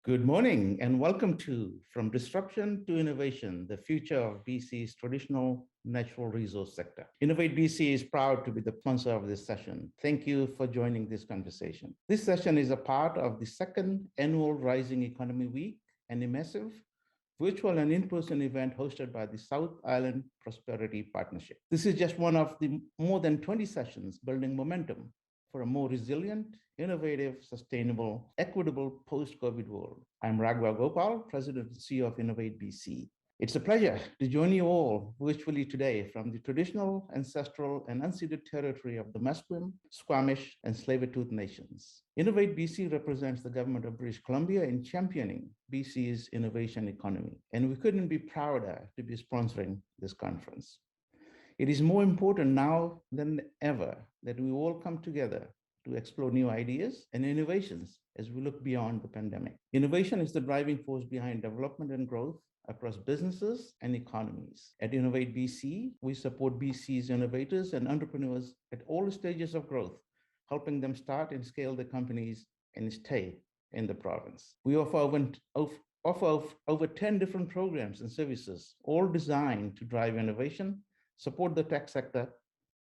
Good morning and welcome to From Disruption to Innovation, the future of BC's traditional natural resource sector. Innovate BC is proud to be the sponsor of this session. Thank you for joining this conversation. This session is a part of the second annual Rising Economy Week, an immersive virtual and in-person event hosted by the South Island Prosperity Partnership. This is just one of the more than 20 sessions building momentum for a more resilient, innovative, sustainable, equitable post-COVID world. I'm Raghwa Gopal, President and CEO of Innovate BC. It's a pleasure to join you all virtually today from the traditional, ancestral, and unceded territory of the Musqueam, Squamish, and Tsleil-Waututh nations. Innovate BC represents the government of British Columbia in championing BC's innovation economy, and we couldn't be prouder to be sponsoring this conference. It is more important now than ever that we all come together to explore new ideas and innovations as we look beyond the pandemic. Innovation is the driving force behind development and growth across businesses and economies. At Innovate BC, we support BC's innovators and entrepreneurs at all stages of growth, helping them start and scale their companies and stay in the province. We offer over 10 different programs and services, all designed to drive innovation, support the tech sector,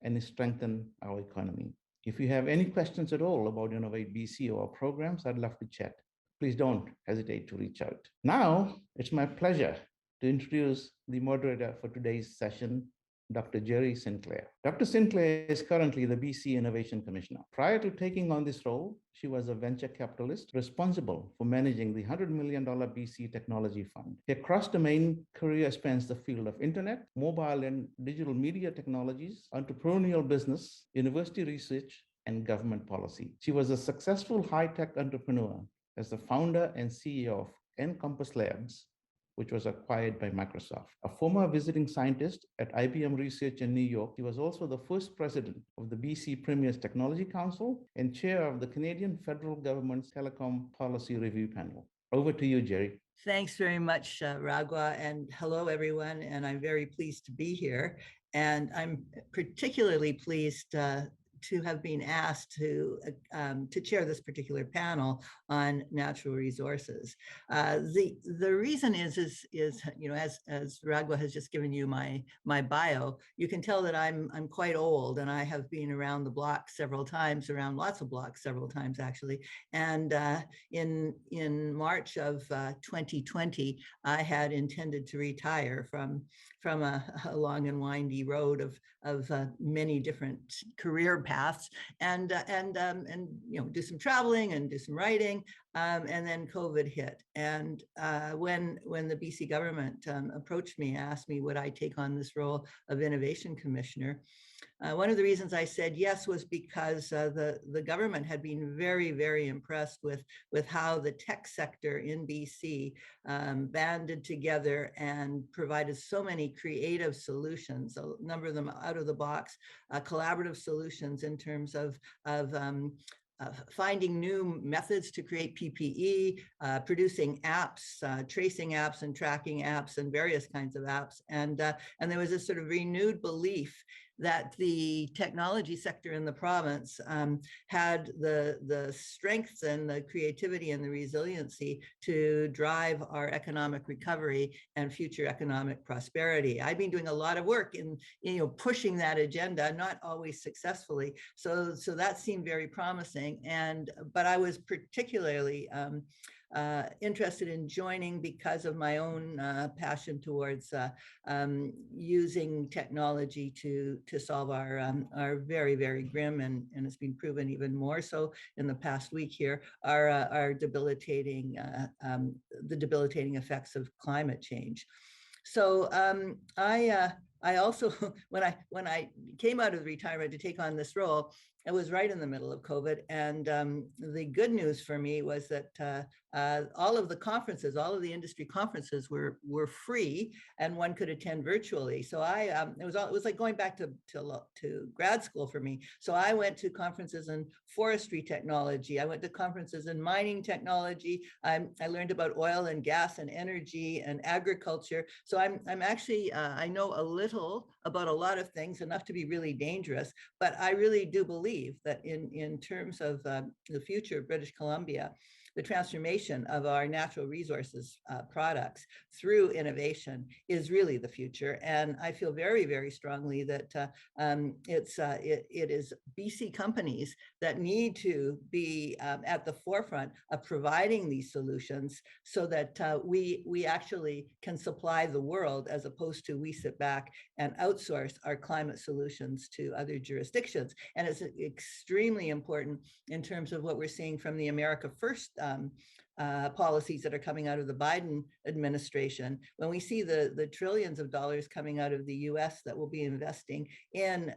and strengthen our economy. If you have any questions at all about Innovate BC or our programs, I'd love to chat. Please don't hesitate to reach out. Now, it's my pleasure to introduce the moderator for today's session, Dr. Jerry Sinclair. Dr. Sinclair is currently the BC Innovation Commissioner. Prior to taking on this role, she was a venture capitalist responsible for managing the $100 million BC Technology Fund. Her cross-domain career spans the field of internet, mobile and digital media technologies, entrepreneurial business, university research, and government policy. She was a successful high-tech entrepreneur as the founder and CEO of Encompass Labs, which was acquired by Microsoft. A former visiting scientist at IBM Research in New York, he was also the first president of the BC Premier's Technology Council and chair of the Canadian federal government's Telecom Policy Review Panel. Over to you, Gerri. Thanks very much, Raghwa, and hello, everyone. And I'm very pleased to be here. And I'm particularly pleased to have been asked to chair this particular panel on natural resources. The reason is you know, as Raghwa has just given you my bio, you can tell that I'm quite old, and I have been around the block several times, around lots of blocks several times actually. And in March of 2020, I had intended to retire from a long and windy road of many different career paths, and you know, do some traveling and do some writing, and then COVID hit. And when the BC government approached me, asked me would I take on this role of Innovation Commissioner, one of the reasons I said yes was because the government had been very, very impressed with how the tech sector in BC banded together and provided so many creative solutions, a number of them out of the box, collaborative solutions in terms of finding new methods to create PPE, producing apps, tracing apps and tracking apps and various kinds of apps. And there was this sort of renewed belief that the technology sector in the province had the strength and the creativity and the resiliency to drive our economic recovery and future economic prosperity. I've been doing a lot of work in pushing that agenda, not always successfully. So that seemed very promising. But I was particularly interested in joining because of my own passion towards using technology to solve our very, very grim, and it's been proven even more so in the past week here, our debilitating, the debilitating effects of climate change. So I also, when I came out of retirement to take on this role, I was right in the middle of COVID. And the good news for me was that all of the conferences, all of the industry conferences were free, and one could attend virtually. So it was like going back to grad school for me. So I went to conferences in forestry technology. I went to conferences in mining technology. I learned about oil and gas and energy and agriculture. So I'm actually, I know a little about a lot of things, enough to be really dangerous, but I really do believe that in terms of the future of British Columbia, the transformation of our natural resources products through innovation is really the future. And I feel very, very strongly that it is BC companies that need to be at the forefront of providing these solutions so that we actually can supply the world, as opposed to we sit back and outsource our climate solutions to other jurisdictions. And it's extremely important in terms of what we're seeing from the America First policies that are coming out of the Biden administration. When we see the trillions of dollars coming out of the US that will be investing in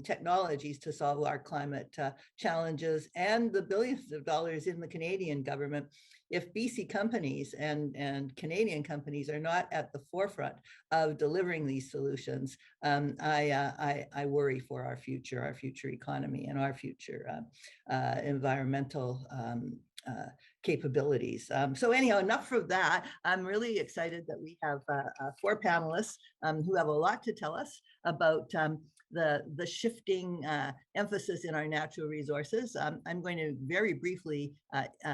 technologies to solve our climate challenges, and the billions of dollars in the Canadian government, if BC companies and Canadian companies are not at the forefront of delivering these solutions, I worry for our future economy and our future environmental capabilities. So anyhow, enough of that. I'm really excited that we have 4 panelists who have a lot to tell us about the shifting emphasis in our natural resources. I'm going to very briefly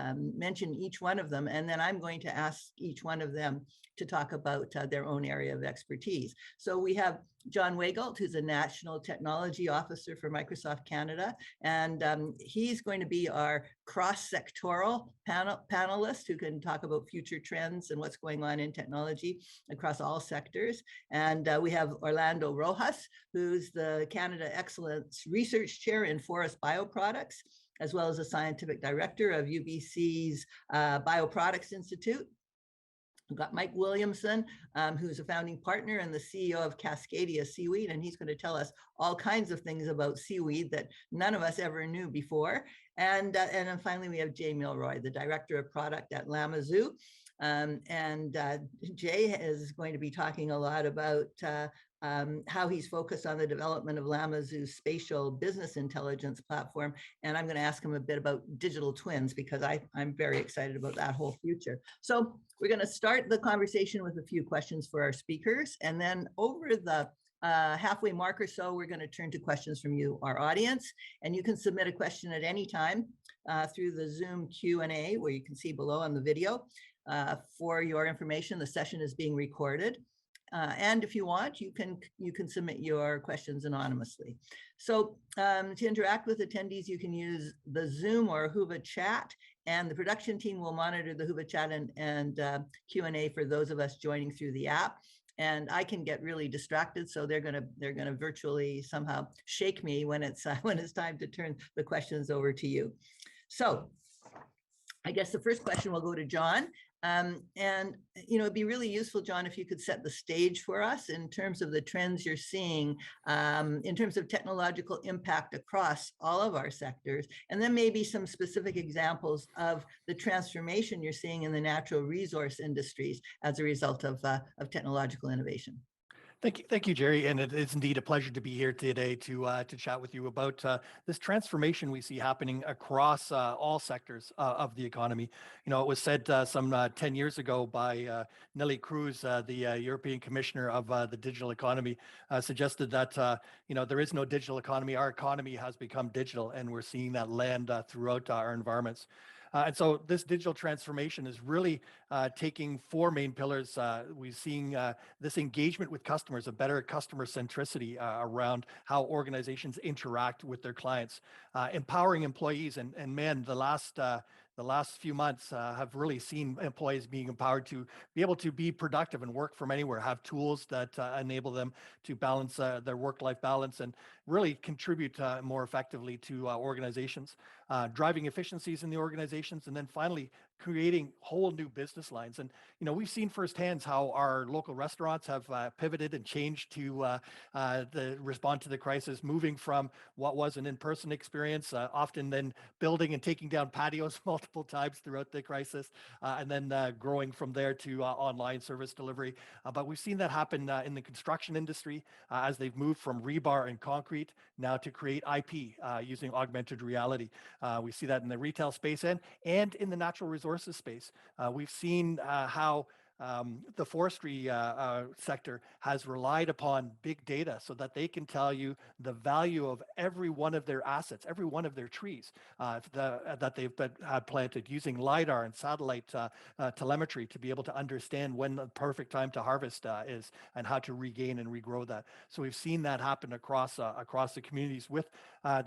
mention each one of them, and then I'm going to ask each one of them to talk about their own area of expertise. So we have John Weigelt, who's a National Technology Officer for Microsoft Canada, and he's going to be our cross-sectoral panelist who can talk about future trends and what's going on in technology across all sectors. And we have Orlando Rojas, who's the Canada Excellence Research Chair in Forest Bioproducts, as well as a Scientific Director of UBC's Bioproducts Institute. We've got Mike Williamson, who's a founding partner and the CEO of Cascadia Seaweed, and he's going to tell us all kinds of things about seaweed that none of us ever knew before. And then finally, we have Jay Milroy, the Director of Product at LlamaZOO. Jay is going to be talking a lot about how he's focused on the development of LlamaZOO's spatial business intelligence platform. And I'm going to ask him a bit about digital twins, because I'm very excited about that whole future. So we're going to start the conversation with a few questions for our speakers. And then over the halfway mark or so, we're going to turn to questions from you, our audience. And you can submit a question at any time through the Zoom Q&A, where you can see below on the video. For your information, the session is being recorded. And if you want, you can submit your questions anonymously. So to interact with attendees, you can use the Zoom or Whova chat, and the production team will monitor the Whova chat and Q&A for those of us joining through the app. And I can get really distracted, so they're gonna virtually somehow shake me when it's time to turn the questions over to you. So I guess the first question will go to John. And it'd be really useful, John, if you could set the stage for us in terms of the trends you're seeing, in terms of technological impact across all of our sectors, and then maybe some specific examples of the transformation you're seeing in the natural resource industries as a result of technological innovation. Thank you, Gerri, and it is indeed a pleasure to be here today to chat with you about this transformation we see happening across all sectors of the economy. You know, it was said some 10 years ago by Nelly Cruz, the European Commissioner of the Digital Economy, suggested that there is no digital economy. Our economy has become digital, and we're seeing that land throughout our environments. And so this digital transformation is really taking 4 main pillars. We're seeing this engagement with customers, a better customer centricity around how organizations interact with their clients, empowering employees. And man, the last few months have really seen employees being empowered to be able to be productive and work from anywhere, have tools that enable them to balance their work-life balance and really contribute more effectively to organizations, driving efficiencies in the organizations, and then finally creating whole new business lines. And we've seen firsthand how our local restaurants have pivoted and changed to respond to the crisis, moving from what was an in-person experience, often then building and taking down patios multiple times throughout the crisis, and then growing from there to online service delivery. But we've seen that happen in the construction industry as they've moved from rebar and concrete now to create IP using augmented reality. We see that in the retail space and in the natural resources space. We've seen how the forestry sector has relied upon big data so that they can tell you the value of every one of their assets, every one of their trees that they've had planted, using LiDAR and satellite telemetry to be able to understand when the perfect time to harvest is and how to regain and regrow that. So we've seen that happen across the communities with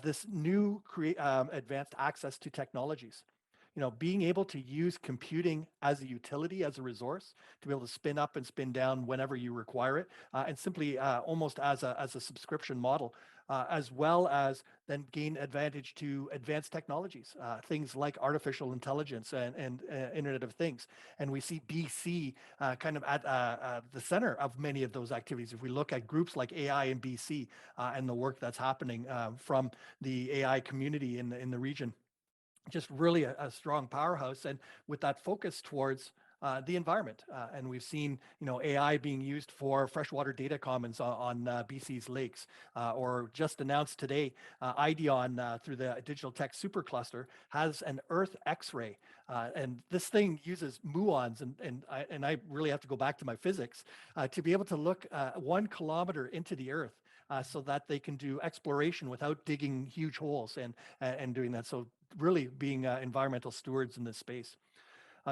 this new advanced access to technologies. Being able to use computing as a utility, as a resource, to be able to spin up and spin down whenever you require it, and simply almost as a subscription model, as well as then gain advantage to advanced technologies, things like artificial intelligence and Internet of Things. And we see BC kind of at the center of many of those activities. If we look at groups like AI in BC and the work that's happening from the AI community in the region, just really a strong powerhouse, and with that focus towards the environment. And we've seen, AI being used for freshwater data commons on BC's lakes, or just announced today, IDEON through the Digital Tech Supercluster has an Earth X-ray. And this thing uses muons, and I really have to go back to my physics to be able to look 1 kilometer into the Earth. So that they can do exploration without digging huge holes and doing that. So really being environmental stewards in this space.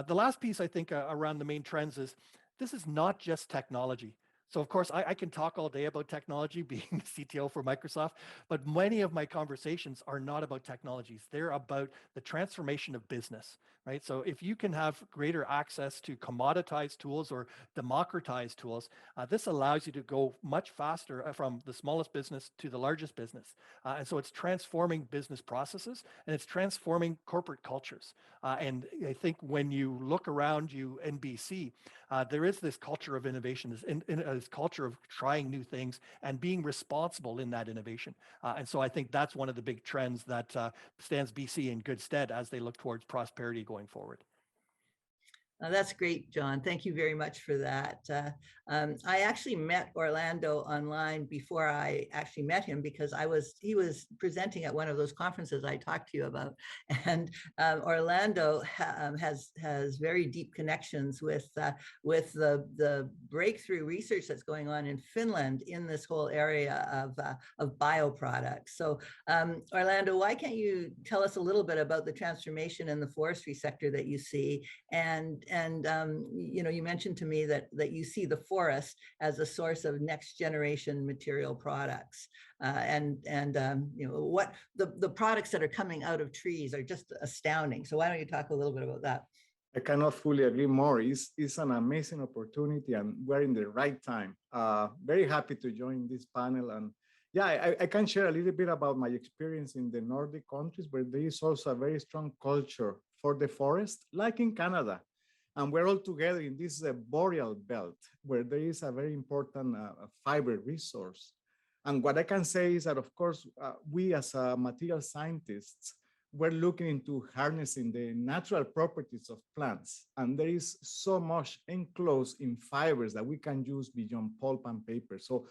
The last piece I think around the main trends is this is not just technology. So of course, I can talk all day about technology, being the CTO for Microsoft, but many of my conversations are not about technologies. They're about the transformation of business, right? So if you can have greater access to commoditized tools or democratized tools, this allows you to go much faster from the smallest business to the largest business. And so it's transforming business processes, and it's transforming corporate cultures. And I think when you look around you in BC, there is this culture of innovation, this culture of trying new things and being responsible in that innovation. And so I think that's one of the big trends that stands BC in good stead as they look towards prosperity going forward. That's great, John. Thank you very much for that. I actually met Orlando online before I actually met him, because he was presenting at one of those conferences I talked to you about. And Orlando has very deep connections with the breakthrough research that's going on in Finland in this whole area of bioproducts. So Orlando, why can't you tell us a little bit about the transformation in the forestry sector that you see? And you mentioned to me that you see the forest as a source of next generation material products, what the products that are coming out of trees are just astounding. So why don't you talk a little bit about that? I cannot fully agree more. It's an amazing opportunity, and we're in the right time. Very happy to join this panel. And yeah, I can share a little bit about my experience in the Nordic countries, where there is also a very strong culture for the forest, like in Canada. And we're all together in this boreal belt, where there is a very important fiber resource. And what I can say is that, of course, we as material scientists, we're looking into harnessing the natural properties of plants. And there is so much enclosed in fibers that we can use beyond pulp and paper. So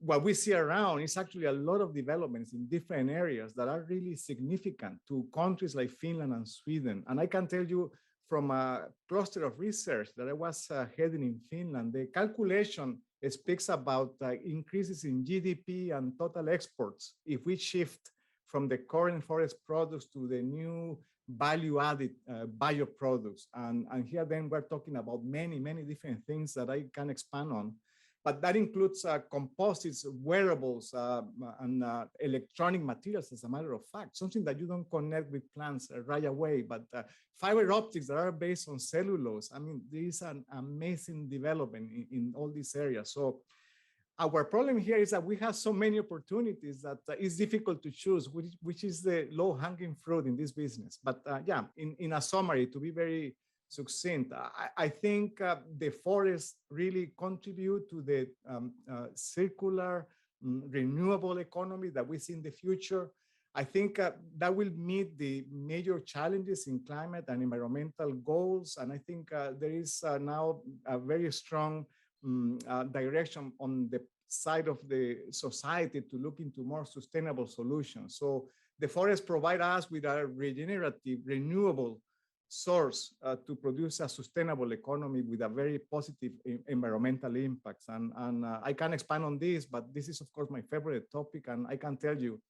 what we see around is actually a lot of developments in different areas that are really significant to countries like Finland and Sweden. And I can tell you, from a cluster of research that I was heading in Finland, the calculation speaks about increases in GDP and total exports if we shift from the current forest products to the new value-added bioproducts. And here then we're talking about many, many different things that I can expand on. But that includes composites, wearables, and electronic materials, as a matter of fact, something that you don't connect with plants right away, but fiber optics that are based on cellulose. I mean, there is an amazing development in all these areas. So our problem here is that we have so many opportunities that it's difficult to choose which is the low-hanging fruit in this business. But yeah, in a summary, to be very succinct, I think the forests really contribute to the circular, renewable economy that we see in the future. I think that will meet the major challenges in climate and environmental goals. And I think there is now a very strong direction on the side of the society to look into more sustainable solutions. So the forests provide us with a regenerative, renewable source to produce a sustainable economy with a very positive environmental impacts. And I can expand on this, but this is of course my favorite topic. And I can tell you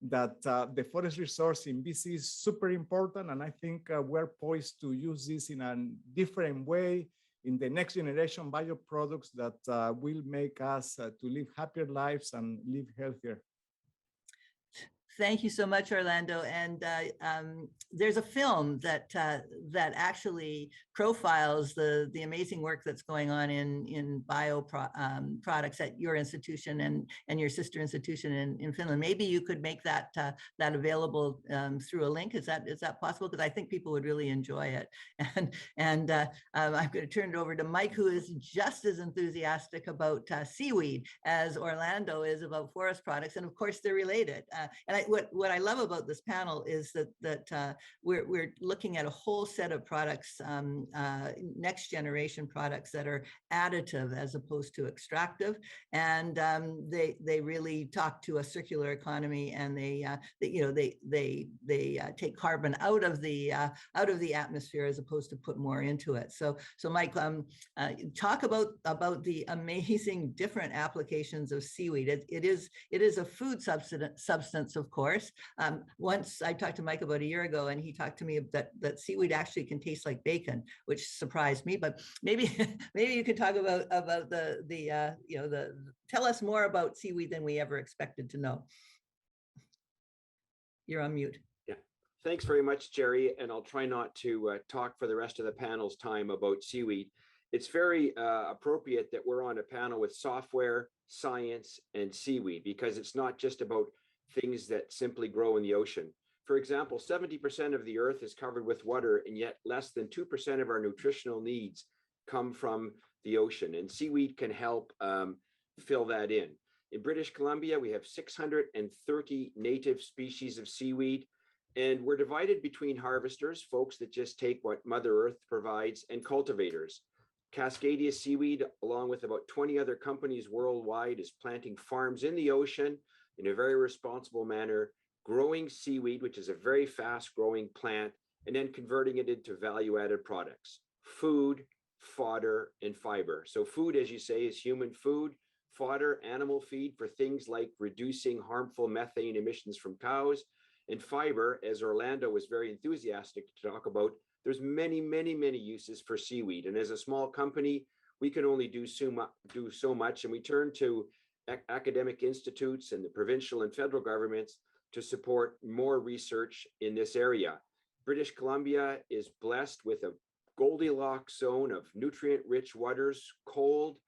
that the forest resource in BC is super important. And I think we're poised to use this in a different way in the next generation bioproducts that will make us to live happier lives and live healthier. Thank you so much, Orlando. And there's a film that that actually profiles the amazing work that's going on in bioproducts at your institution and your sister institution in Finland. Maybe you could make that that available through a link. Is that possible? Because I think people would really enjoy it. And I'm going to turn it over to Mike, who is just as enthusiastic about seaweed as Orlando is about forest products, and of course they're related. And what I love about this panel is that we're looking at a whole set of products, next generation products that are additive as opposed to extractive, and they really talk to a circular economy, and they take carbon out of the atmosphere as opposed to put more into it. So Mike, talk about the amazing different applications of seaweed. It is a food substance, of course. Once I talked to Mike about a year ago, and he talked to me that seaweed actually can taste like bacon, which surprised me. But maybe you could talk about tell us more about seaweed than we ever expected to know. You're on mute. Yeah, thanks very much, Gerri. And I'll try not to talk for the rest of the panel's time about seaweed. It's very appropriate that we're on a panel with software, science, and seaweed, because it's not just about things that simply grow in the ocean. For example, 70% of the earth is covered with water, and yet less than 2% of our nutritional needs come from the ocean, and seaweed can help fill that in. In British Columbia, we have 630 native species of seaweed, and we're divided between harvesters, folks that just take what Mother Earth provides, and cultivators. Cascadia Seaweed, along with about 20 other companies worldwide, is planting farms in the ocean in a very responsible manner, growing seaweed, which is a very fast growing plant, and then converting it into value-added products, food, fodder, and fiber. So food, as you say, is human food, fodder, animal feed for things like reducing harmful methane emissions from cows, and fiber, as Orlando was very enthusiastic to talk about. There's many, many, many uses for seaweed. And as a small company, we can only do so much, and we turn to academic institutes and the provincial and federal governments to support more research in this area. British Columbia is blessed with a Goldilocks zone of nutrient-rich waters, cold,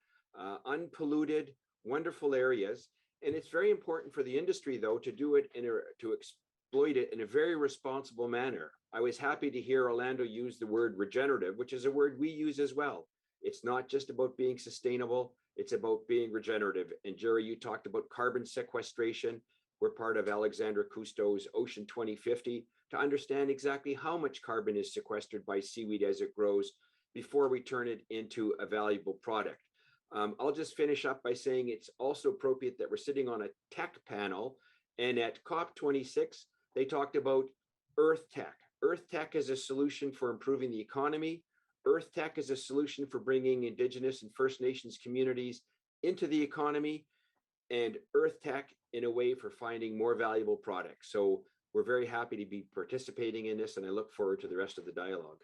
unpolluted, wonderful areas. And it's very important for the industry, though, to do it to exploit it in a very responsible manner. I was happy to hear Orlando use the word regenerative, which is a word we use as well. It's not just about being sustainable, it's about being regenerative. And Gerri, you talked about carbon sequestration. We're part of Alexandra Cousteau's Ocean 2050 to understand exactly how much carbon is sequestered by seaweed as it grows before we turn it into a valuable product. I'll just finish up by saying it's also appropriate that we're sitting on a tech panel, and at COP26, they talked about Earth Tech. Earth Tech is a solution for improving the economy. Earth Tech is a solution for bringing Indigenous and First Nations communities into the economy, and Earth Tech in a way for finding more valuable products. So we're very happy to be participating in this, and I look forward to the rest of the dialogue.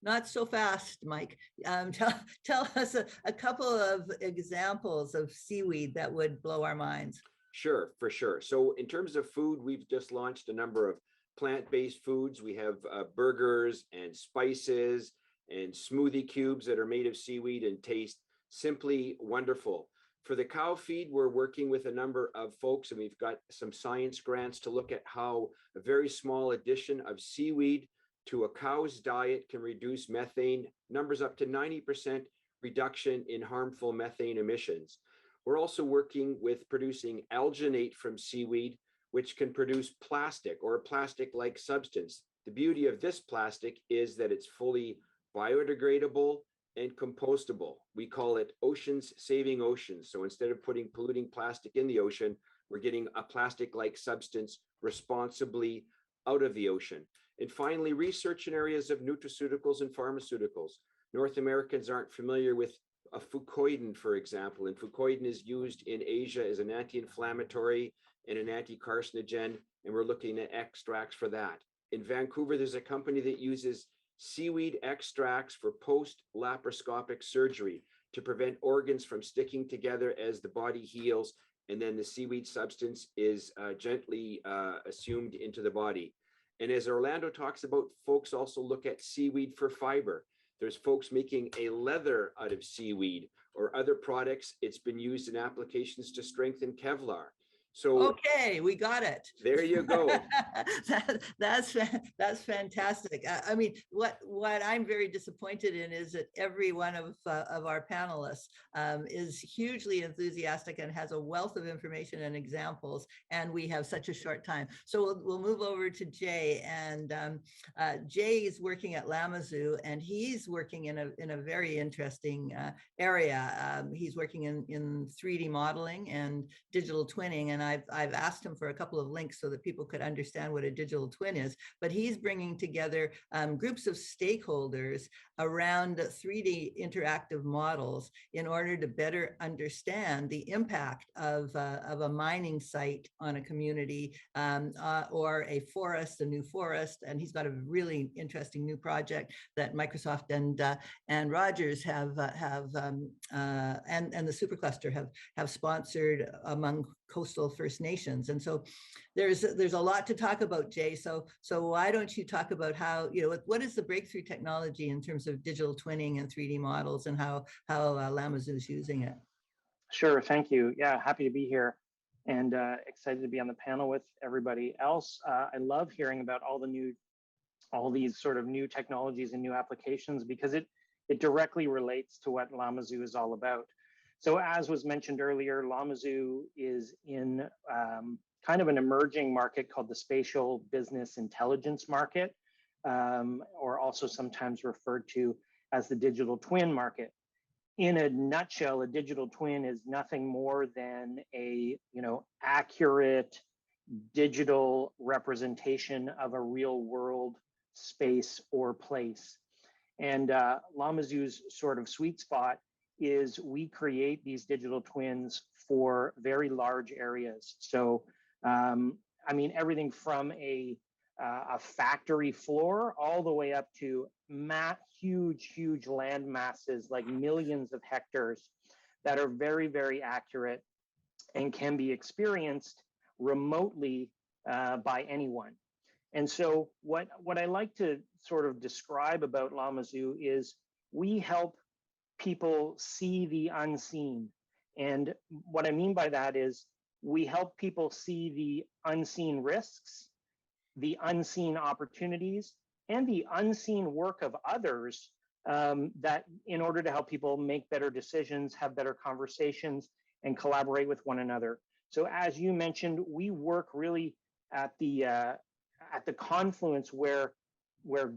Not so fast, Mike. Tell us a couple of examples of seaweed that would blow our minds. Sure, for sure. So in terms of food, we've just launched a number of plant-based foods. We have burgers and spices and smoothie cubes that are made of seaweed and taste simply wonderful. For the cow feed, we're working with a number of folks, and we've got some science grants to look at how a very small addition of seaweed to a cow's diet can reduce methane, numbers up to 90% reduction in harmful methane emissions. We're also working with producing alginate from seaweed, which can produce plastic or a plastic-like substance. The beauty of this plastic is that it's fully biodegradable and compostable. We call it oceans saving oceans. So instead of putting polluting plastic in the ocean, we're getting a plastic-like substance responsibly out of the ocean. And finally, research in areas of nutraceuticals and pharmaceuticals. North Americans aren't familiar with a fucoidan, for example, and fucoidan is used in Asia as an anti-inflammatory and an anti-carcinogen, and we're looking at extracts for that. In Vancouver, there's a company that uses seaweed extracts for post-laparoscopic surgery to prevent organs from sticking together as the body heals, and then the seaweed substance is gently assumed into the body. And as Orlando talks about, folks also look at seaweed for fiber. There's folks making a leather out of seaweed or other products. It's been used in applications to strengthen Kevlar. So okay, we got it. There you go. That's fantastic. I mean, what I'm very disappointed in is that every one of our panelists is hugely enthusiastic and has a wealth of information and examples, and we have such a short time. So we'll move over to Jay, and Jay is working at LlamaZOO, and he's working in a very interesting area. He's working in 3D modeling and digital twinning, and I've asked him for a couple of links so that people could understand what a digital twin is, but he's bringing together groups of stakeholders around 3D interactive models in order to better understand the impact of a mining site on a community or a forest, a new forest. And he's got a really interesting new project that Microsoft and Rogers have and the supercluster have sponsored among coastal First Nations. And so there's a lot to talk about, Jay. So why don't you talk about how, what is the breakthrough technology in terms of digital twinning and 3D models, and how LlamaZOO is using it? Sure, thank you. Yeah, happy to be here and excited to be on the panel with everybody else. I love hearing about all these sort of new technologies and new applications, because it directly relates to what LlamaZOO is all about. So as was mentioned earlier, LlamaZOO is in kind of an emerging market called the spatial business intelligence market, or also sometimes referred to as the digital twin market. In a nutshell, a digital twin is nothing more than a accurate digital representation of a real world space or place. And LlamaZOO's sort of sweet spot is we create these digital twins for very large areas. So, I mean, everything from a factory floor all the way up to huge land masses, like millions of hectares, that are very, very accurate and can be experienced remotely by anyone. And so what I like to sort of describe about LlamaZOO is we help people see the unseen. And what I mean by that is we help people see the unseen risks, the unseen opportunities, and the unseen work of others that in order to help people make better decisions, have better conversations, and collaborate with one another. So as you mentioned, we work really at the confluence where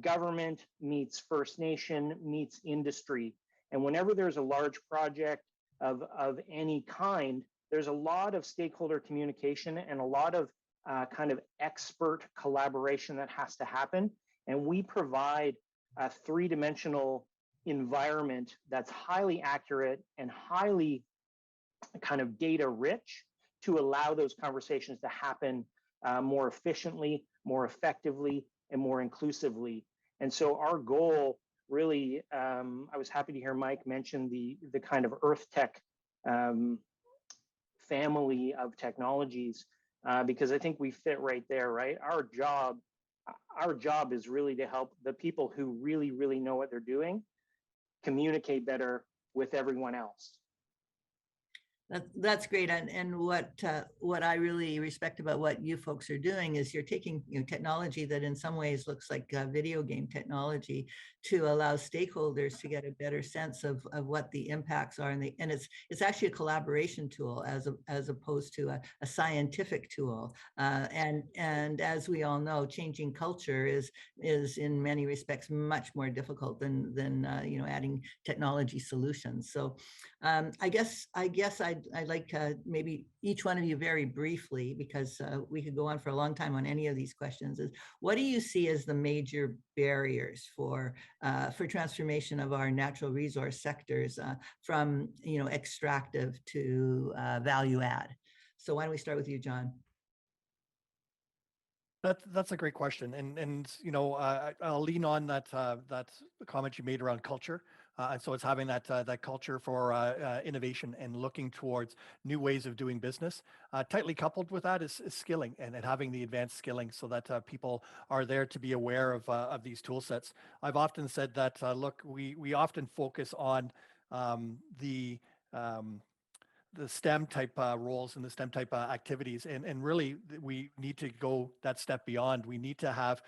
government meets First Nation, meets industry. And whenever there's a large project of any kind, there's a lot of stakeholder communication and a lot of kind of expert collaboration that has to happen. And we provide a three-dimensional environment that's highly accurate and highly kind of data rich to allow those conversations to happen more efficiently, more effectively, and more inclusively. And so our goal really, I was happy to hear Mike mention the kind of Earth Tech family of technologies, because I think we fit right there, right? Our job is really to help the people who really, really know what they're doing communicate better with everyone else. That's great, and what I really respect about what you folks are doing is you're taking technology that in some ways looks like video game technology to allow stakeholders to get a better sense of what the impacts are, and it's actually a collaboration tool as opposed to a scientific tool, and as we all know, changing culture is in many respects much more difficult than adding technology solutions. So I guess I I'd like maybe each one of you very briefly, because we could go on for a long time on any of these questions, is what do you see as the major barriers for transformation of our natural resource sectors from, extractive to value add? So why don't we start with you, John? That's a great question, and I'll lean on that comment you made around culture, and so it's having that culture for innovation and looking towards new ways of doing business. Tightly coupled with that is skilling and having the advanced skilling so that people are there to be aware of these tool sets. I've often said that look, we often focus on the STEM type roles and the STEM type activities. And really, we need to go that step beyond. We need to have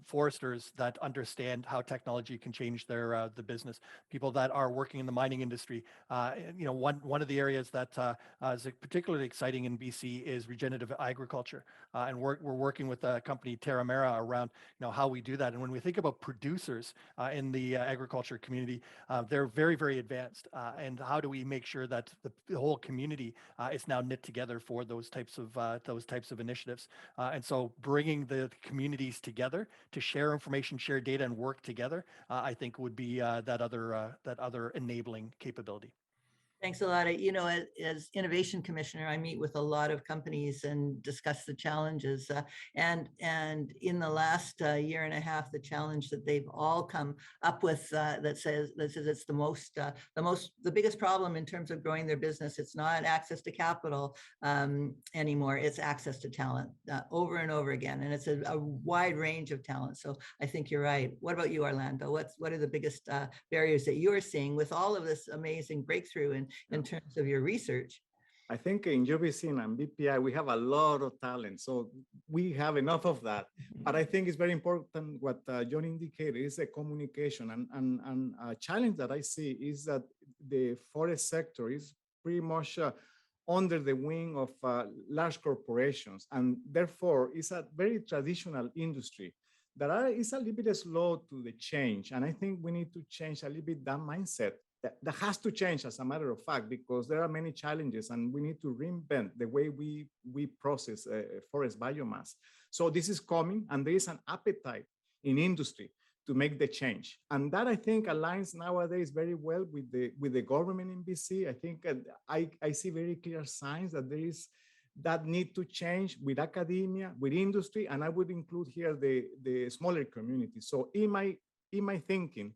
foresters that understand how technology can change their the business. People that are working in the mining industry. One of the areas that is particularly exciting in BC is regenerative agriculture. And we're working with a company, Terramera, around how we do that. And when we think about producers in the agriculture community, they're very, very advanced. And how do we make sure that the whole community is now knit together for those types of initiatives? And so bringing the communities together to share information, share data, and work together, I think would be that other enabling capability. Thanks a lot. As Innovation Commissioner, I meet with a lot of companies and discuss the challenges. And in the last year and a half, the challenge that they've all come up with that says it's the biggest problem in terms of growing their business. It's not access to capital anymore. It's access to talent over and over again. And it's a wide range of talent. So I think you're right. What about you, Orlando? What are the biggest barriers that you're seeing with all of this amazing breakthrough in terms of your research? I think in UBC and BPI, we have a lot of talent. So we have enough of that. But I think it's very important what John indicated is the communication. And a challenge that I see is that the forest sector is pretty much under the wing of large corporations. And therefore, it's a very traditional industry that is a little bit slow to the change. And I think we need to change a little bit that mindset. That has to change, as a matter of fact, because there are many challenges and we need to reinvent the way we process forest biomass. So this is coming, and there is an appetite in industry to make the change. And that, I think, aligns nowadays very well with the government in BC. I think I see very clear signs that there is that need to change with academia, with industry, and I would include here the smaller communities. So in my thinking,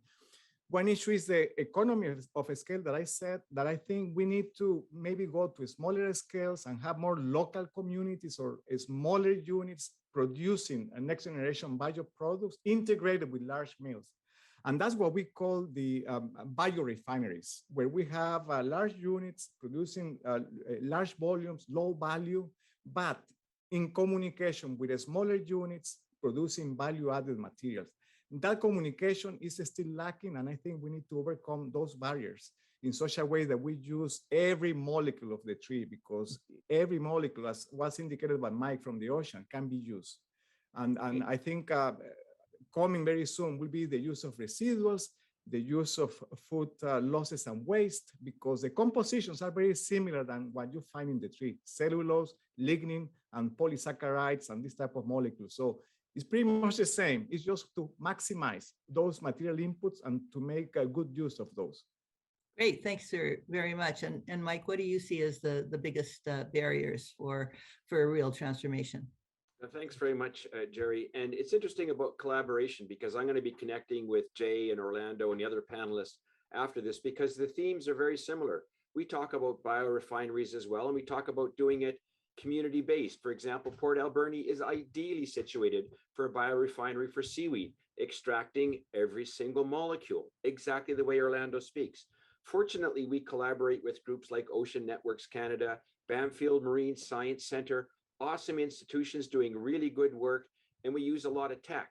one issue is the economy of a scale that I said, that I think we need to maybe go to smaller scales and have more local communities or smaller units producing a next generation bioproducts integrated with large mills. And that's what we call the biorefineries, where we have large units producing large volumes, low value, but in communication with the smaller units producing value-added materials. That communication is still lacking, and I think we need to overcome those barriers in such a way that we use every molecule of the tree, because every molecule, as was indicated by Mike, from the ocean can be used. And I think coming very soon will be the use of residuals, the use of food losses and waste, because the compositions are very similar than what you find in the tree: cellulose, lignin, and polysaccharides, and this type of molecules. So it's pretty much the same. It's just to maximize those material inputs and to make a good use of those. Great, thanks, sir, very much. And Mike, what do you see as the biggest barriers for a real transformation? Thanks very much, Gerri. And it's interesting about collaboration, because I'm going to be connecting with Jay and Orlando and the other panelists after this, because the themes are very similar. We talk about biorefineries as well, and we talk about doing it community-based. For example, Port Alberni is ideally situated for a biorefinery for seaweed, extracting every single molecule, exactly the way Orlando speaks. Fortunately, we collaborate with groups like Ocean Networks Canada, Bamfield Marine Science Center, awesome institutions doing really good work, and we use a lot of tech.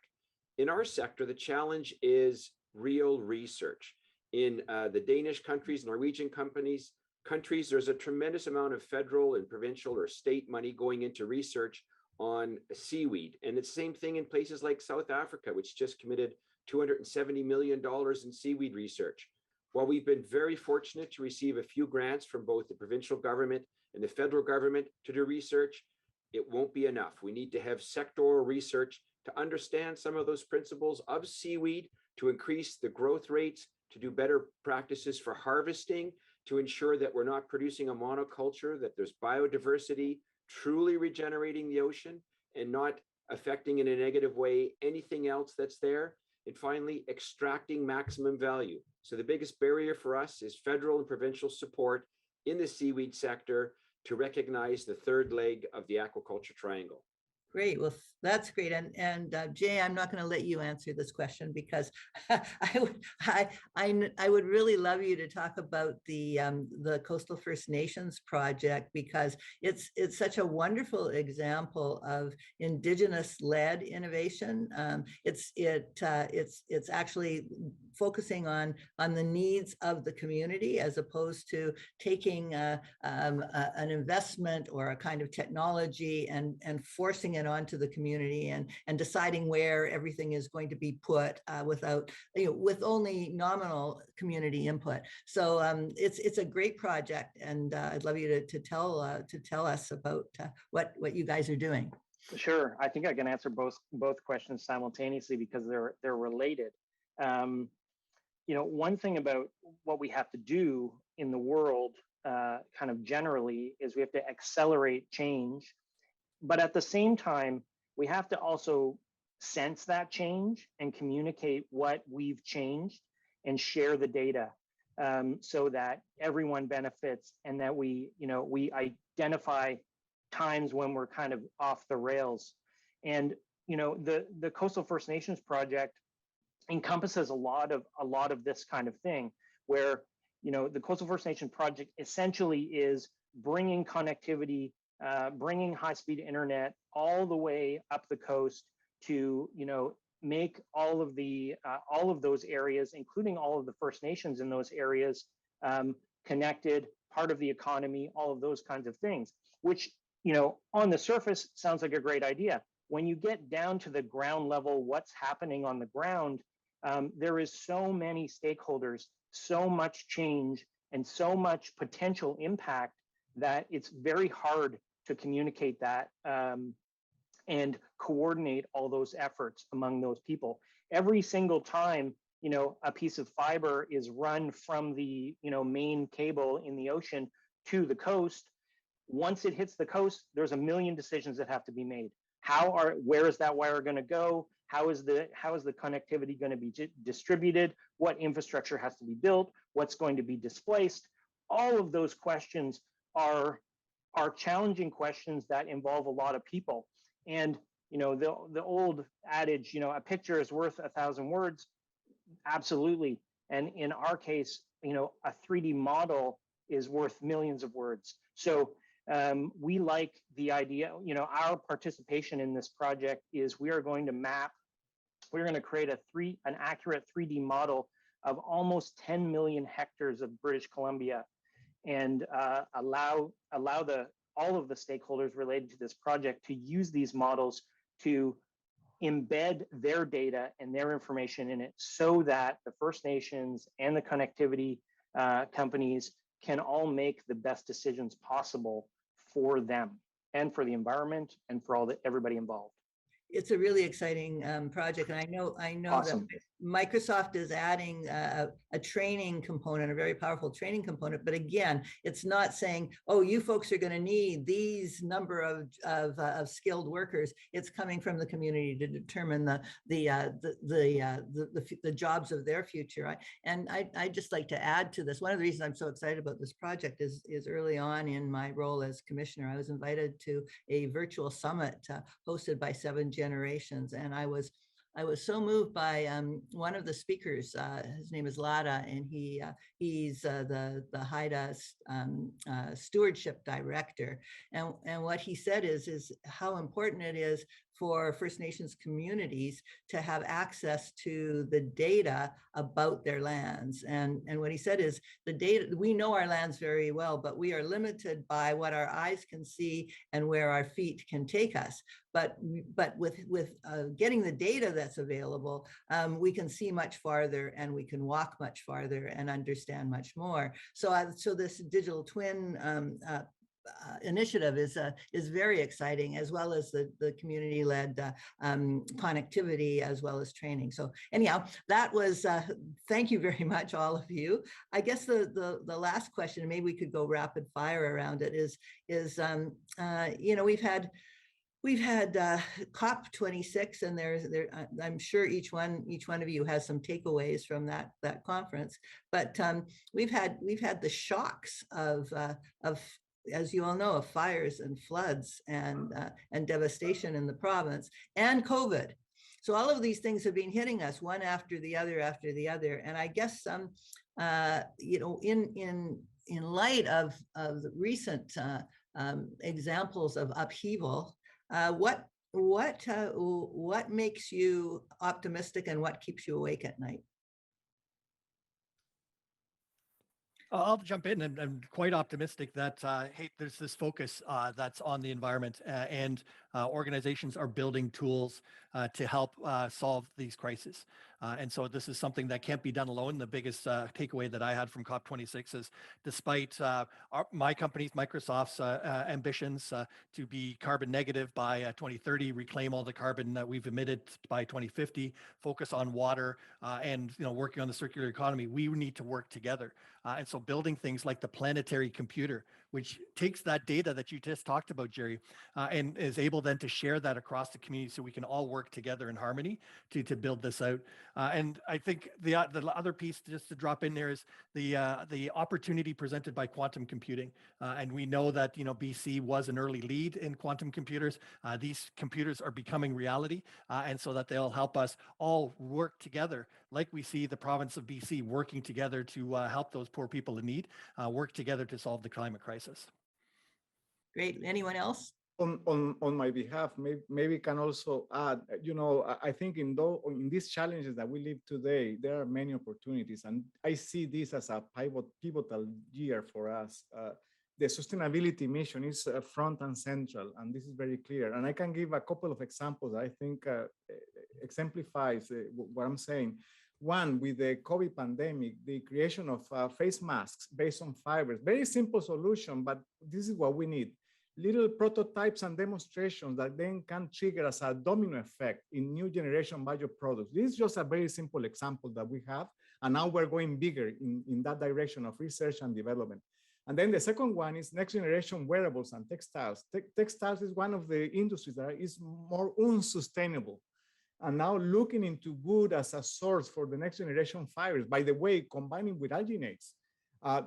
In our sector, the challenge is real research. In the Danish countries, Norwegian countries, there's a tremendous amount of federal and provincial or state money going into research on seaweed. And it's the same thing in places like South Africa, which just committed $270 million in seaweed research. While we've been very fortunate to receive a few grants from both the provincial government and the federal government to do research, it won't be enough. We need to have sectoral research to understand some of those principles of seaweed, to increase the growth rates, to do better practices for harvesting, to ensure that we're not producing a monoculture, that there's biodiversity, truly regenerating the ocean and not affecting in a negative way anything else that's there. And finally, extracting maximum value. So the biggest barrier for us is federal and provincial support in the seaweed sector to recognize the third leg of the aquaculture triangle. Great. Well, that's great. And Jay, I'm not going to let you answer this question because I would really love you to talk about the Coastal First Nations project, because it's such a wonderful example of Indigenous-led innovation. It's actually focusing on the needs of the community, as opposed to taking an investment or a kind of technology and forcing it onto the community and deciding where everything is going to be put without, with only nominal community input. So it's a great project, and I'd love you to tell us about what you guys are doing. Sure, I think I can answer both questions simultaneously because they're related. One thing about what we have to do in the world, kind of generally, is we have to accelerate change. But at the same time, we have to also sense that change and communicate what we've changed and share the data, so that everyone benefits, and that we identify times when we're kind of off the rails. And the Coastal First Nations project encompasses a lot of this kind of thing, where the Coastal First Nation project essentially is bringing connectivity, bringing high-speed internet all the way up the coast to make all of those areas, including all of the First Nations in those areas, connected, part of the economy, all of those kinds of things, which on the surface sounds like a great idea. When you get down to the ground level, what's happening on the ground, there is so many stakeholders, so much change, and so much potential impact that it's very hard to communicate that and coordinate all those efforts among those people. Every single time, a piece of fiber is run from the, main cable in the ocean to the coast, once it hits the coast, there's a million decisions that have to be made. Where is that wire going to go? How is the connectivity going to be distributed? What infrastructure has to be built? What's going to be displaced? All of those questions are challenging questions that involve a lot of people. And the old adage, a picture is worth 1,000 words. Absolutely. And in our case, a 3D model is worth millions of words. So we like the idea, our participation in this project is we're going to create an accurate 3D model of almost 10 million hectares of British Columbia, and allow all of the stakeholders related to this project to use these models to embed their data and their information in it, so that the First Nations and the connectivity companies can all make the best decisions possible for them and for the environment and for everybody involved. It's a really exciting project, and I know Awesome. that Microsoft is adding a training component, a very powerful training component. But again, it's not saying, "Oh, you folks are going to need these number of skilled workers." It's coming from the community to determine the jobs of their future. And I just like to add to this. One of the reasons I'm so excited about this project is early on in my role as commissioner, I was invited to a virtual summit hosted by 7 Generations, and I was so moved by one of the speakers. His name is Lada, and he's the Haida stewardship director. And what he said is how important it is for First Nations communities to have access to the data about their lands. And what he said is the data, we know our lands very well, but we are limited by what our eyes can see and where our feet can take us. But with getting the data that's available, we can see much farther and we can walk much farther and understand much more. So this digital twin initiative is very exciting, as well as the community-led connectivity, as well as training. So anyhow, that was thank you very much, all of you. I guess the last question, maybe we could go rapid fire around it, is you know, we've had COP26, and I'm sure each one of you has some takeaways from that conference. But we've had the shocks of as you all know, of fires and floods and devastation in the province, and COVID. So all of these things have been hitting us one after the other. And I guess you know, in light of the recent examples of upheaval, what makes you optimistic and what keeps you awake at night? I'll jump in, and I'm quite optimistic that hey, there's this focus that's on the environment, and organizations are building tools to help solve these crises. And so this is something that can't be done alone. The biggest takeaway that I had from COP26 is, despite my company's, Microsoft's ambitions to be carbon negative by 2030, reclaim all the carbon that we've emitted by 2050, focus on water, and working on the circular economy, we need to work together. And so building things like the planetary computer, which takes that data that you just talked about, Jerry, and is able then to share that across the community so we can all work together in harmony to build this out. And I think the other piece, just to drop in there, is the opportunity presented by quantum computing. And we know that BC was an early lead in quantum computers. These computers are becoming reality, and so that they'll help us all work together, like we see the province of BC working together to help those poor people in need, work together to solve the climate crisis. Great. Anyone else? On my behalf, maybe can also add, I think in these challenges that we live today, there are many opportunities, and I see this as a pivotal year for us. The sustainability mission is front and central, and this is very clear. And I can give a couple of examples that I think exemplifies what I'm saying. One, with the COVID pandemic, the creation of face masks based on fibers, very simple solution, but this is what we need. Little prototypes and demonstrations that then can trigger as a domino effect in new generation bioproducts. This is just a very simple example that we have, and now we're going bigger in that direction of research and development. And then the second one is next generation wearables and textiles. Textiles is one of the industries that is more unsustainable. And now looking into wood as a source for the next generation fibers, by the way, combining with alginates.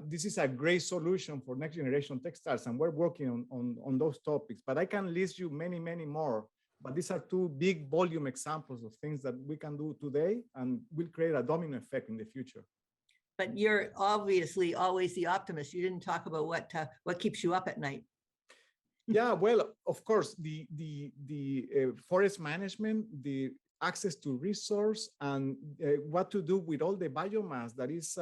This is a great solution for next generation textiles, and we're working on those topics. But I can list you many, many more. But these are two big volume examples of things that we can do today and will create a domino effect in the future. But you're obviously always the optimist. You didn't talk about what keeps you up at night. Yeah, well, of course, the forest management, the access to resource, and what to do with all the biomass that is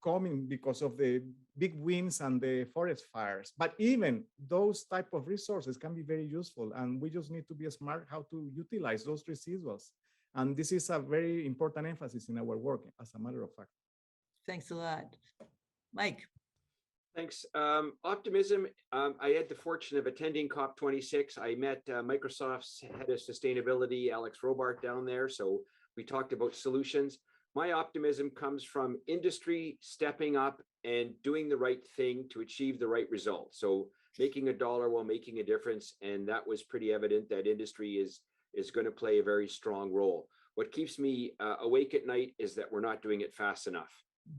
coming because of the big winds and the forest fires. But even those type of resources can be very useful, and we just need to be smart how to utilize those residuals. And this is a very important emphasis in our work, as a matter of fact. Thanks a lot. Mike. Thanks. Optimism. I had the fortune of attending COP26. I met Microsoft's head of sustainability, Alex Robart, down there. So we talked about solutions. My optimism comes from industry stepping up and doing the right thing to achieve the right result. So making a dollar while making a difference. And that was pretty evident that industry is going to play a very strong role. What keeps me awake at night is that we're not doing it fast enough.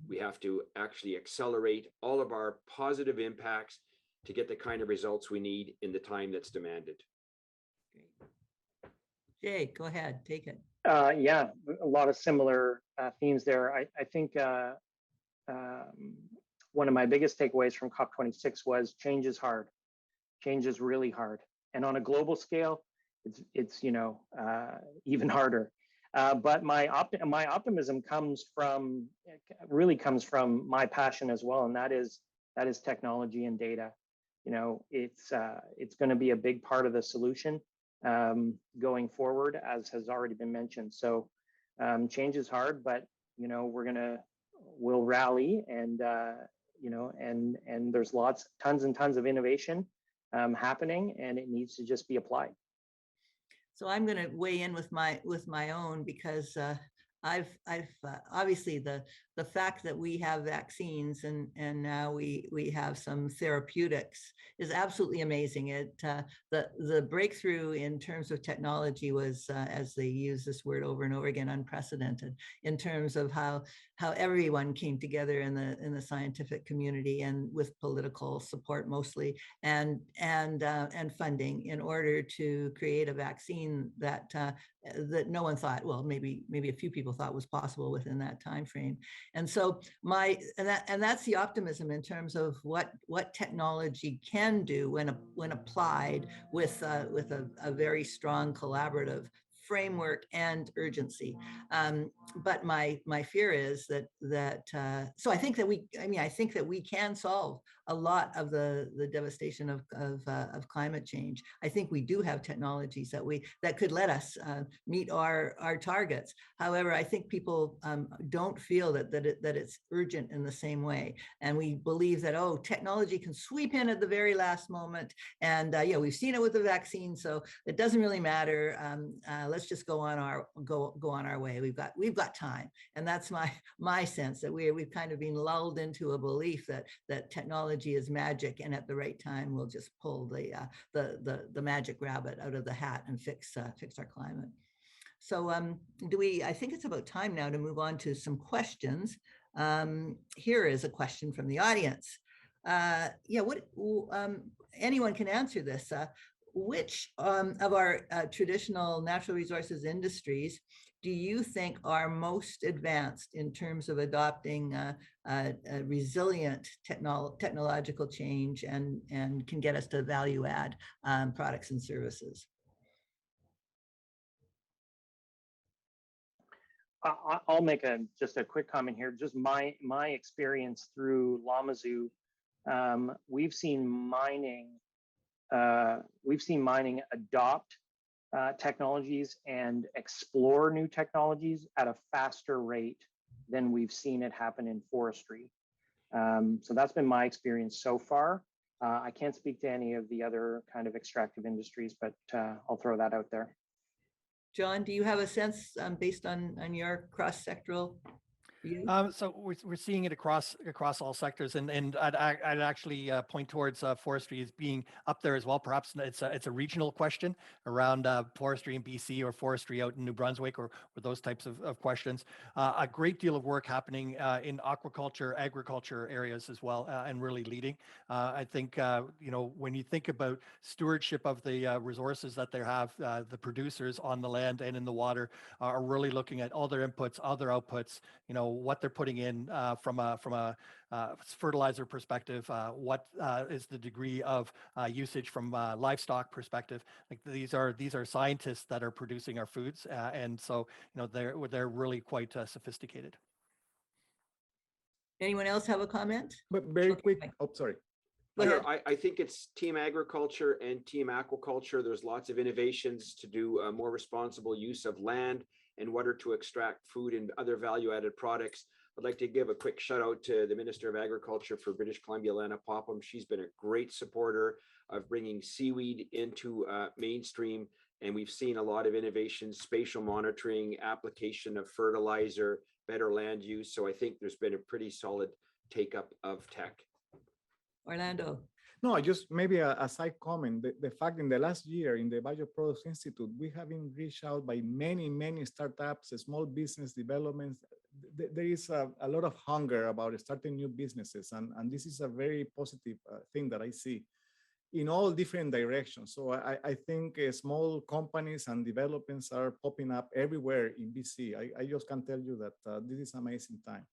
We have to actually accelerate all of our positive impacts to get the kind of results we need in the time that's demanded. Jay, go ahead, take it. Yeah, a lot of similar themes there. I think one of my biggest takeaways from COP26 was change is hard. Change is really hard. And on a global scale, it's even harder. But my optimism really comes from my passion as well, and that is technology and data. It's going to be a big part of the solution going forward, as has already been mentioned. So change is hard, but we'll rally, and and there's tons and tons of innovation happening, and it needs to just be applied. So I'm going to weigh in with my own, because I've obviously the fact that we have vaccines and now we have some therapeutics is absolutely amazing. The breakthrough in terms of technology was, as they use this word over and over again, unprecedented in terms of how everyone came together in the scientific community, and with political support mostly, and funding, in order to create a vaccine that no one thought, well, maybe a few people thought was possible within that time frame. And so that's the optimism in terms of what technology can do when applied with a very strong collaborative framework and urgency. But my fear is that so I think that we can solve a lot of the devastation of climate change. I think we do have technologies that could let us meet our targets. However, I think people don't feel that it's urgent in the same way, and we believe that technology can sweep in at the very last moment, and we've seen it with the vaccine, so it doesn't really matter. Let's just go on our way. We've got time, and that's my sense, that we've kind of been lulled into a belief that technology is magic, and at the right time we'll just pull the magic rabbit out of the hat and fix our climate. So I think it's about time now to move on to some questions. Here is a question from the audience. Anyone can answer this. Which of our traditional natural resources industries do you think are most advanced in terms of adopting a resilient technological change and can get us to value add products and services? I'll make just a quick comment here. Just my experience through LlamaZOO, we've seen mining adopt technologies and explore new technologies at a faster rate than we've seen it happen in forestry. So that's been my experience so far. I can't speak to any of the other kind of extractive industries, but I'll throw that out there. John, do you have a sense based on your cross-sectoral view? So we're seeing it across all sectors, and I'd actually point towards forestry as being up there as well. Perhaps it's a regional question around forestry in BC or forestry out in New Brunswick or those types of questions. A great deal of work happening in aquaculture, agriculture areas as well, and really leading. I think when you think about stewardship of the resources that they have, the producers on the land and in the water are really looking at all their inputs, all their outputs. What they're putting in from a fertilizer perspective, what is the degree of usage from a livestock perspective. Like these are scientists that are producing our foods, and so they're really quite sophisticated. Anyone else have a comment? But very quick. Oh, sorry. I think it's team agriculture and team aquaculture. There's lots of innovations to do more responsible use of land and water to extract food and other value-added products. I'd like to give a quick shout out to the Minister of Agriculture for British Columbia, Lana Popham. She's been a great supporter of bringing seaweed into mainstream, and we've seen a lot of innovations, spatial monitoring, application of fertilizer, better land use. So I think there's been a pretty solid take-up of tech. Orlando. No, just maybe a side comment. The fact in the last year in the Bioproducts Institute, we have been reached out by many startups, small business developments. There is a lot of hunger about starting new businesses. And this is a very positive thing that I see in all different directions. So I think small companies and developments are popping up everywhere in BC. I just can tell you that this is an amazing time.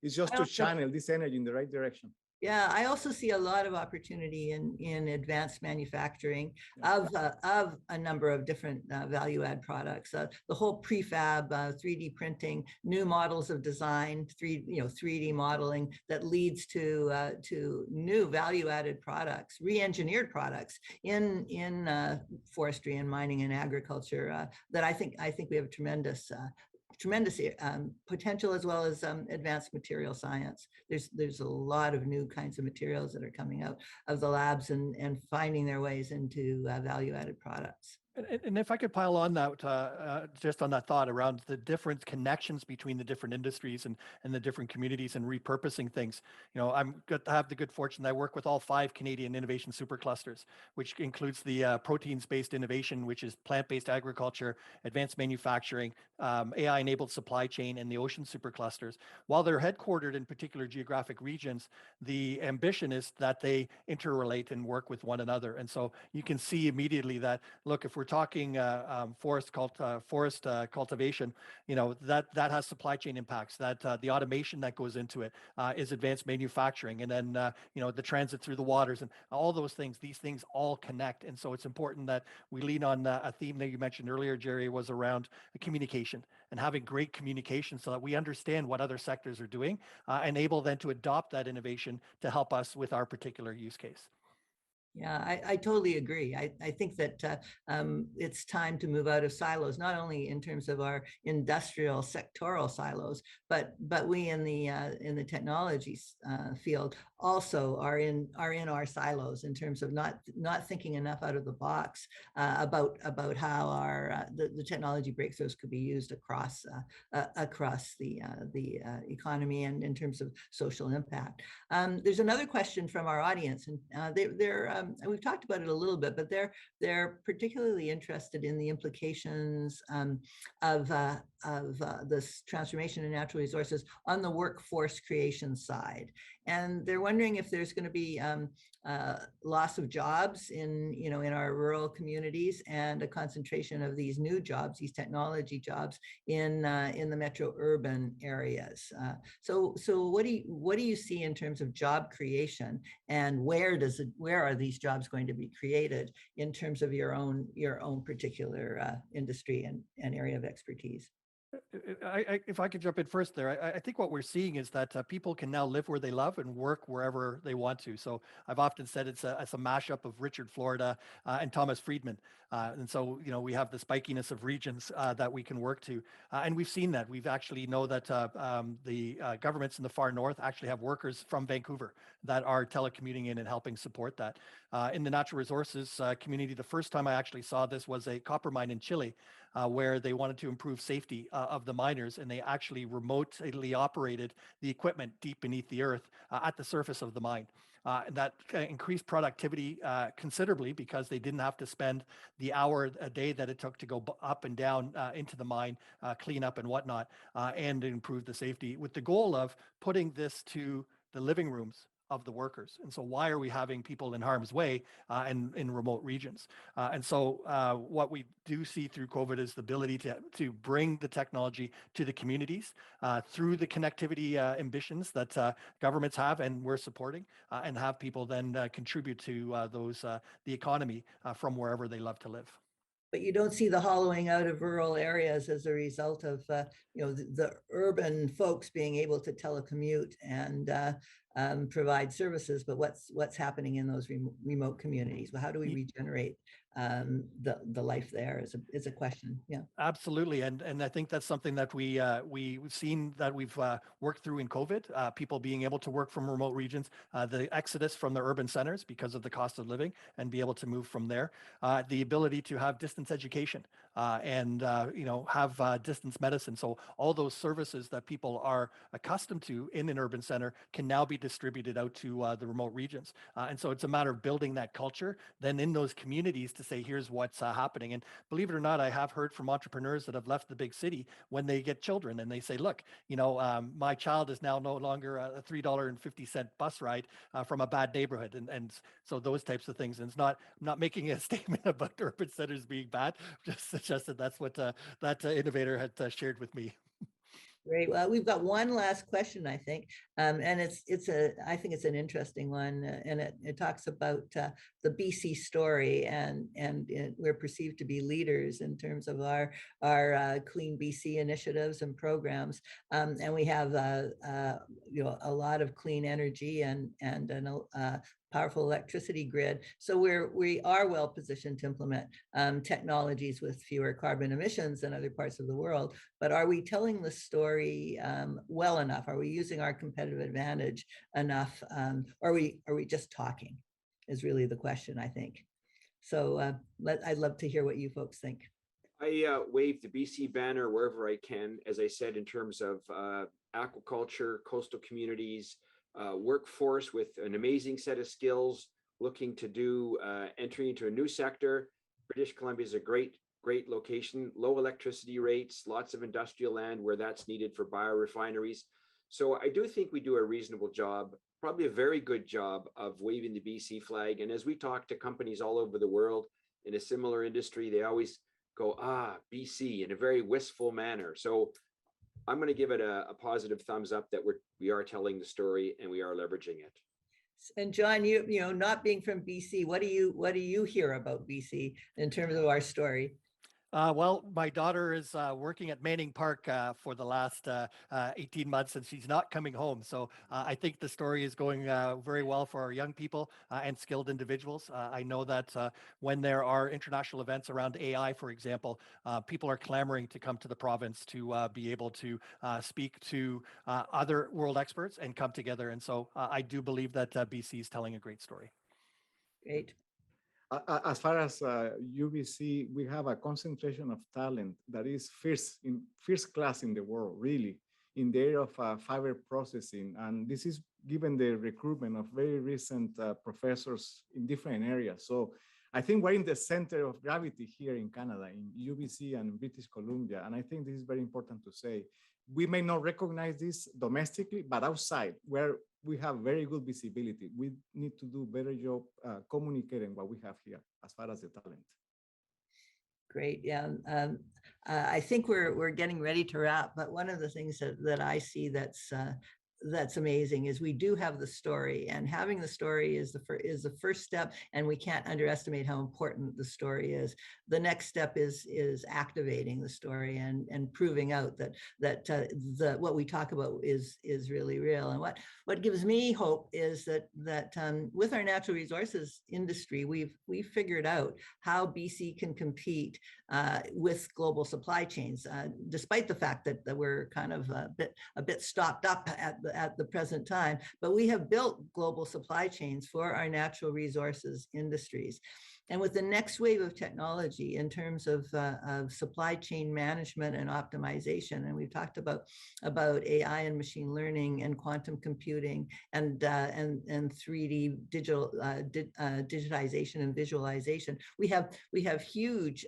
It's just to channel this energy in the right direction. Yeah, I also see a lot of opportunity in advanced manufacturing of a number of different value add products. The whole prefab, 3D printing, new models of design, 3D modeling that leads to new value added products, re-engineered products in forestry and mining and agriculture that I think we have tremendous potential, as well as advanced material science. There's a lot of new kinds of materials that are coming out of the labs and finding their ways into value-added products. And if I could pile on that, just on that thought around the different connections between the different industries and the different communities and repurposing things. I'm good to have the good fortune that I work with all 5 Canadian innovation superclusters, which includes the proteins-based innovation, which is plant-based agriculture, advanced manufacturing, AI-enabled supply chain, and the ocean superclusters. While they're headquartered in particular geographic regions, the ambition is that they interrelate and work with one another. And so you can see immediately that, look, if we're talking forest cultivation, that has supply chain impacts. That the automation that goes into it is advanced manufacturing, and then the transit through the waters and all those things. These things all connect, and so it's important that we lean on a theme that you mentioned earlier, Jerry, was around communication and having great communication so that we understand what other sectors are doing and able then to adopt that innovation to help us with our particular use case. Yeah, I totally agree. I think that it's time to move out of silos, not only in terms of our industrial sectoral silos, but we in the technology field also are in our silos in terms of not thinking enough out of the box about how our the technology breakthroughs could be used across the economy and in terms of social impact. There's another question from our audience, and we've talked about it a little bit, but they're particularly interested in the implications of this transformation in natural resources on the workforce creation side. And they're wondering if there's going to be loss of jobs in our rural communities and a concentration of these new jobs, these technology jobs in the metro urban areas. So what do you see in terms of job creation, and where are these jobs going to be created in terms of your own particular industry and area of expertise? If I could jump in first there, I think what we're seeing is that people can now live where they love and work wherever they want to. So I've often said it's a mashup of Richard Florida and Thomas Friedman. And so, we have the spikiness of regions that we can work to. And we've seen that. We've actually know that the governments in the far north actually have workers from Vancouver that are telecommuting in and helping support that. In the natural resources community, the first time I actually saw this was a copper mine in Chile, where they wanted to improve safety of the miners, and they actually remotely operated the equipment deep beneath the earth at the surface of the mine. That increased productivity considerably because they didn't have to spend the hour a day that it took to go up and down into the mine, clean up and whatnot, and improve the safety, with the goal of putting this to the living rooms of the workers. And so why are we having people in harm's way and in remote regions? And so what we do see through COVID is the ability to bring the technology to the communities through the connectivity ambitions that governments have and we're supporting, and have people then contribute to the economy from wherever they love to live. But you don't see the hollowing out of rural areas as a result of the urban folks being able to telecommute and provide services. But what's happening in those remote communities? Well, how do we regenerate the life there is a question. Yeah, absolutely. And I think that's something that we've seen that we've worked through in COVID, people being able to work from remote regions, the exodus from the urban centers because of the cost of living and be able to move from there, the ability to have distance education and have distance medicine. So all those services that people are accustomed to in an urban center can now be distributed out to the remote regions. And so it's a matter of building that culture then in those communities to say, here's what's happening. And believe it or not, I have heard from entrepreneurs that have left the big city when they get children and they say, look, my child is now no longer a $3.50 bus ride from a bad neighborhood. And so those types of things. And it's not, I'm not making a statement about urban centers being bad, just suggested that's what that innovator had shared with me. Great. Well, we've got one last question, I think, and I think it's an interesting one, and it talks about the BC story, and we're perceived to be leaders in terms of our Clean BC initiatives and programs, and we have a lot of clean energy and a powerful electricity grid. So we are well positioned to implement technologies with fewer carbon emissions than other parts of the world. But are we telling the story well enough? Are we using our competitive advantage enough? Or are we just talking? Is really the question, I think. So I'd love to hear what you folks think. I wave the BC banner wherever I can, as I said, in terms of aquaculture, coastal communities, workforce with an amazing set of skills, looking to do entry into a new sector. British Columbia is a great location, low electricity rates, lots of industrial land where that's needed for biorefineries. So I do think we do a reasonable job, probably a very good job of waving the BC flag. And as we talk to companies all over the world in a similar industry, they always go, BC, in a very wistful manner. So I'm going to give it a positive thumbs up that we are telling the story and we are leveraging it. And John, you know, not being from BC, what do you hear about BC in terms of our story? Well, my daughter is working at Manning Park for the last 18 months, and she's not coming home. So I think the story is going very well for our young people and skilled individuals. I know that when there are international events around AI, for example, people are clamoring to come to the province to be able to speak to other world experts and come together. And so I do believe that BC is telling a great story. Great. As far as UBC, we have a concentration of talent that is first class in the world, really, in the area of fiber processing. And this is given the recruitment of very recent professors in different areas. So I think we're in the center of gravity here in Canada, in UBC and British Columbia. And I think this is very important to say. We may not recognize this domestically, but outside, where we have very good visibility, we need to do a better job communicating what we have here as far as the talent. Great. Yeah. I think we're getting ready to wrap, but one of the things that I see that's amazing is we do have the story, and having the story is the first step, and we can't underestimate how important the story is. The next step is activating the story and proving out that what we talk about is really real. And what gives me hope is that with our natural resources industry, we've figured out how BC can compete with global supply chains, despite the fact that we're kind of a bit stocked up at the present time, but we have built global supply chains for our natural resources industries. And with the next wave of technology in terms of supply chain management and optimization, and we've talked about AI and machine learning and quantum computing and 3D digitization and visualization, we have huge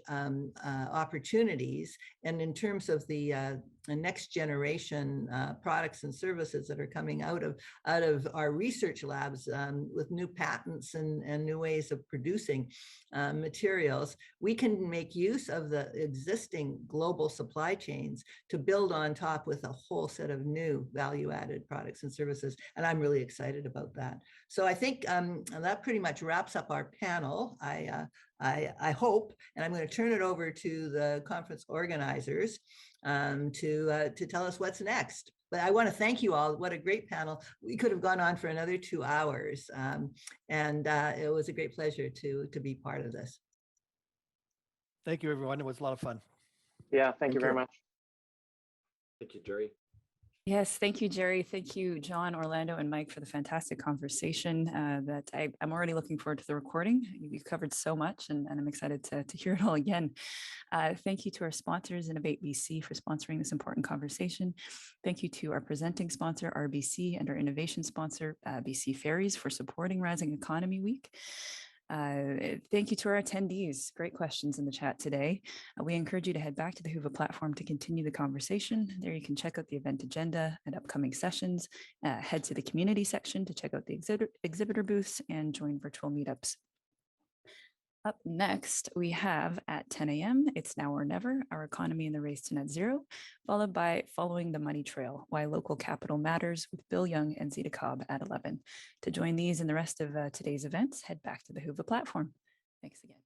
opportunities. And in terms of the next generation products and services that are coming out of our research labs with new patents and new ways of producing materials, we can make use of the existing global supply chains to build on top with a whole set of new value-added products and services. And I'm really excited about that. So I think that pretty much wraps up our panel. I hope, and I'm going to turn it over to the conference organizers to tell us what's next. But I want to thank you all. What a great panel. We could have gone on for another 2 hours. And it was a great pleasure to be part of this. Thank you, everyone. It was a lot of fun. Yeah, thank you very much. Thank you, Gerri. Yes, thank you, Gerri. Thank you, John, Orlando, and Mike for the fantastic conversation that I'm already looking forward to the recording. You've covered so much, and I'm excited to hear it all again. Thank you to our sponsors, Innovate BC, for sponsoring this important conversation. Thank you to our presenting sponsor, RBC, and our innovation sponsor, BC Ferries, for supporting Rising Economy Week. Thank you to our attendees. Great questions in the chat today. We encourage you to head back to the Whova platform to continue the conversation. There you can check out the event agenda and upcoming sessions, head to the community section to check out the exhibitor booths and join virtual meetups. Up next, we have at 10 a.m., It's Now or Never, Our Economy in the Race to Net Zero, followed by Following the Money Trail, Why Local Capital Matters with Bill Young and Zita Cobb at 11. To join these and the rest of today's events, head back to the Whova platform. Thanks again.